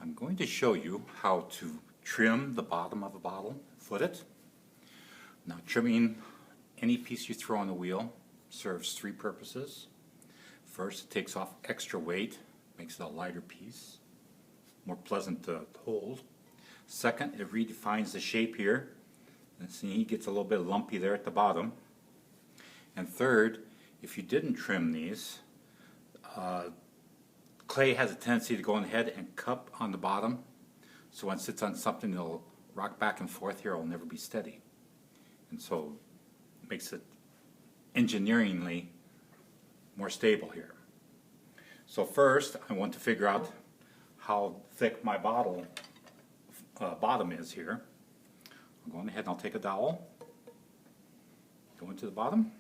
I'm going to show you how to trim the bottom of a bottle, foot it. Now, trimming any piece you throw on the wheel serves three purposes. First, it takes off extra weight, makes it a lighter piece, more pleasant to hold. Second, it redefines the shape here. And see, it gets a little bit lumpy there at the bottom. And third, if you didn't trim these, clay has a tendency to go ahead and cup on the bottom. So when it sits on something, it'll rock back and forth here. It'll never be steady. And so it makes it engineeringly more stable here. So first, I want to figure out how thick my bottle bottom is here. I'm going ahead and I'll take a dowel, go into the bottom,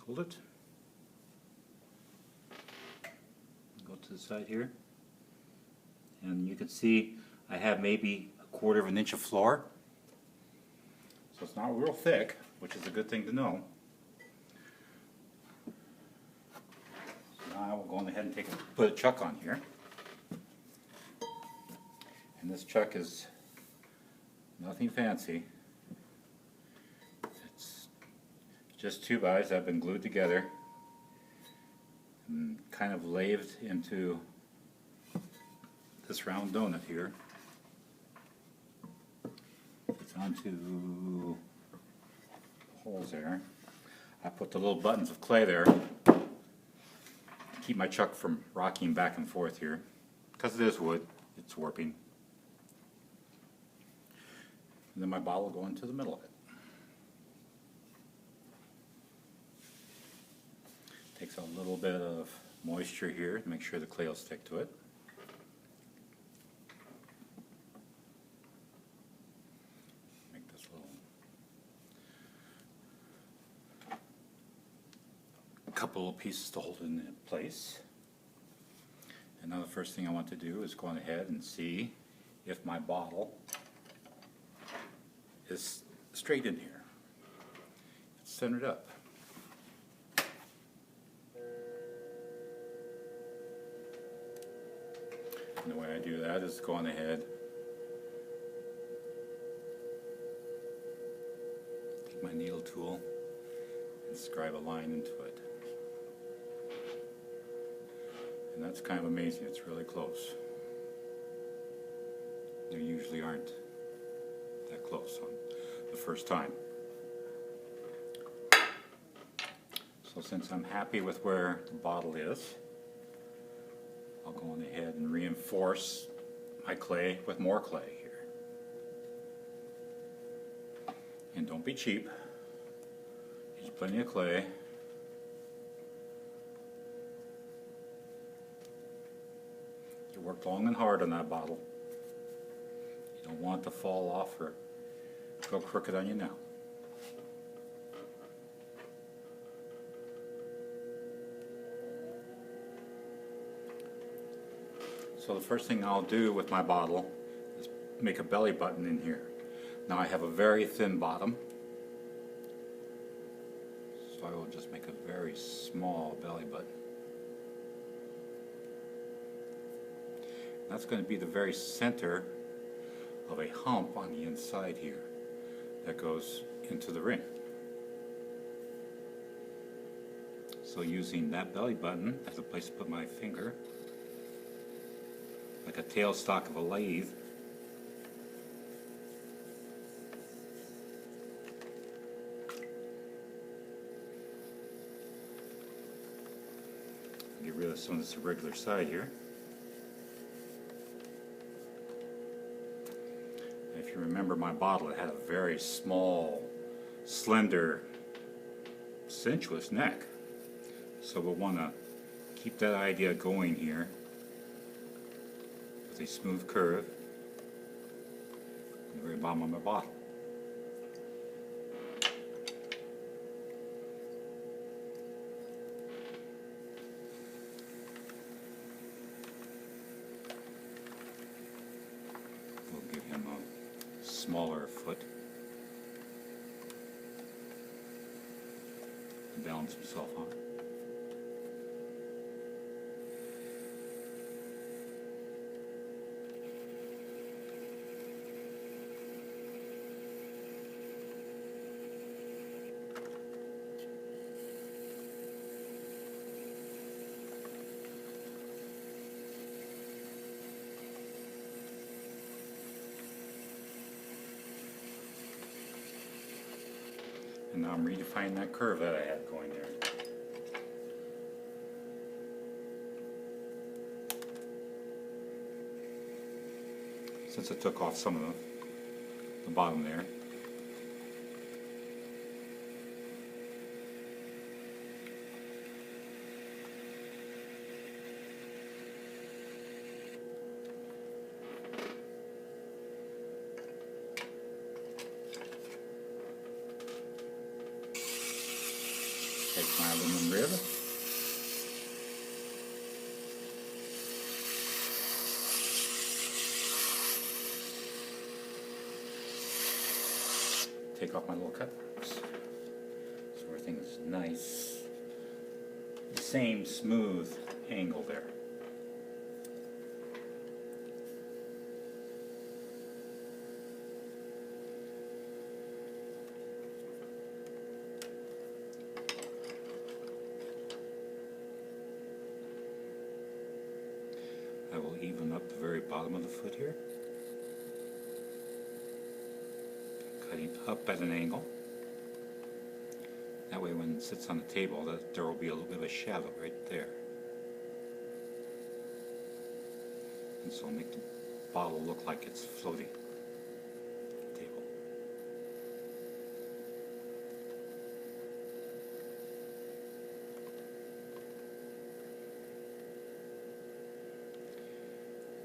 hold it, go to the side here, and you can see I have maybe 1/4 of an inch of floor, so it's not real thick, which is a good thing to know. So now we'll go ahead and put a chuck on here. And this chuck is nothing fancy. It's just 2 guys that have been glued together and kind of lathed into this round donut here. It's onto holes there. I put the little buttons of clay there to keep my chuck from rocking back and forth here. Because it is wood, it's warping. And then my bottle will go into the middle of it. Takes a little bit of moisture here to make sure the clay will stick to it. Make this little couple of pieces to hold it in place. And now the first thing I want to do is go on ahead and see if my bottle is straight in here. It's centered up. And the way I do that is go on ahead, take my needle tool and scribe a line into it. And that's kind of amazing, it's really close. They usually aren't that close on the first time. So since I'm happy with where the bottle is, I'll go on ahead and reinforce my clay with more clay here. And don't be cheap. Use plenty of clay. You worked long and hard on that bottle. You don't want it to fall off or go crooked on you now. So the first thing I'll do with my bottle is make a belly button in here. Now I have a very thin bottom, so I will just make a very small belly button. That's going to be the very center of a hump on the inside here that goes into the ring. So using that belly button as a place to put my finger, like a tailstock of a lathe, get rid of some of this irregular side here. If you remember my bottle, it had a very small, slender, sensuous neck. So we'll want to keep that idea going here with a smooth curve at the very bottom of my bottle. We'll give him a smaller foot to balance himself on. And now I'm redefining that curve that I had going there. Since I took off some of the bottom there. Take my aluminum rib. Take off my little cut marks. So everything's nice. The same smooth angle there. I will even up the very bottom of the foot here. Cutting up at an angle. That way when it sits on the table, there will be a little bit of a shadow right there. And so it'll make the bottle look like it's floating on the table.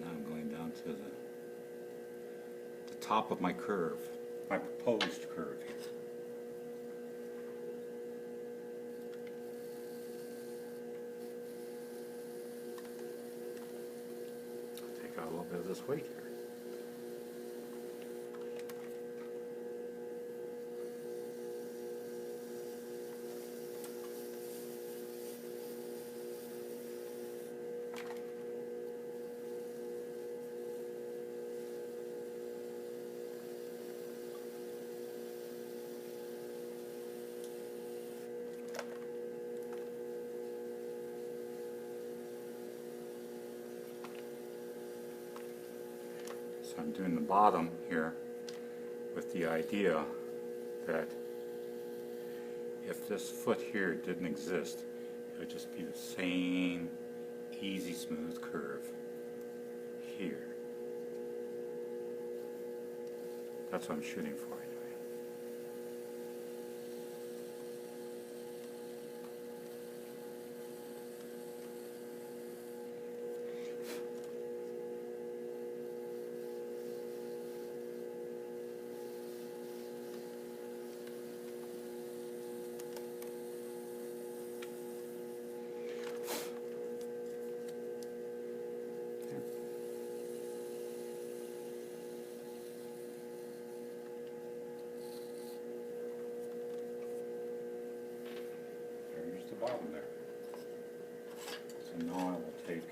Now I'm going down to the top of my curve, my proposed curve here. Take out a little bit of this weight here. So I'm doing the bottom here with the idea that if this foot here didn't exist, it would just be the same easy smooth curve here. That's what I'm shooting for anyway. The bottom there. So now I will take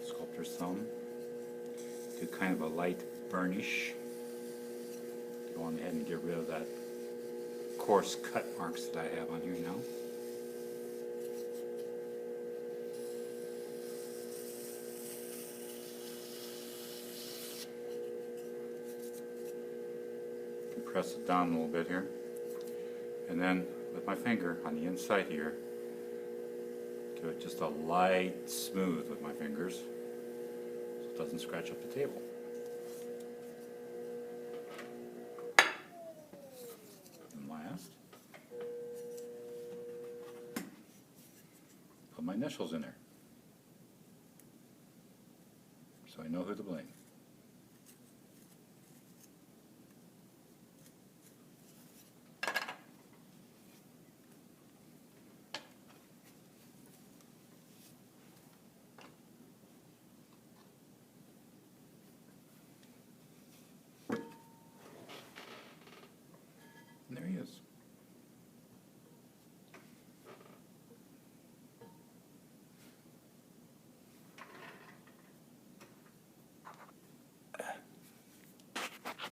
sculptor's thumb, do kind of a light burnish, go on ahead and get rid of that coarse cut marks that I have on here now. Press it down a little bit here, and then with my finger on the inside here, give it just a light smooth with my fingers so it doesn't scratch up the table. And last, put my initials in there so I know who to blame.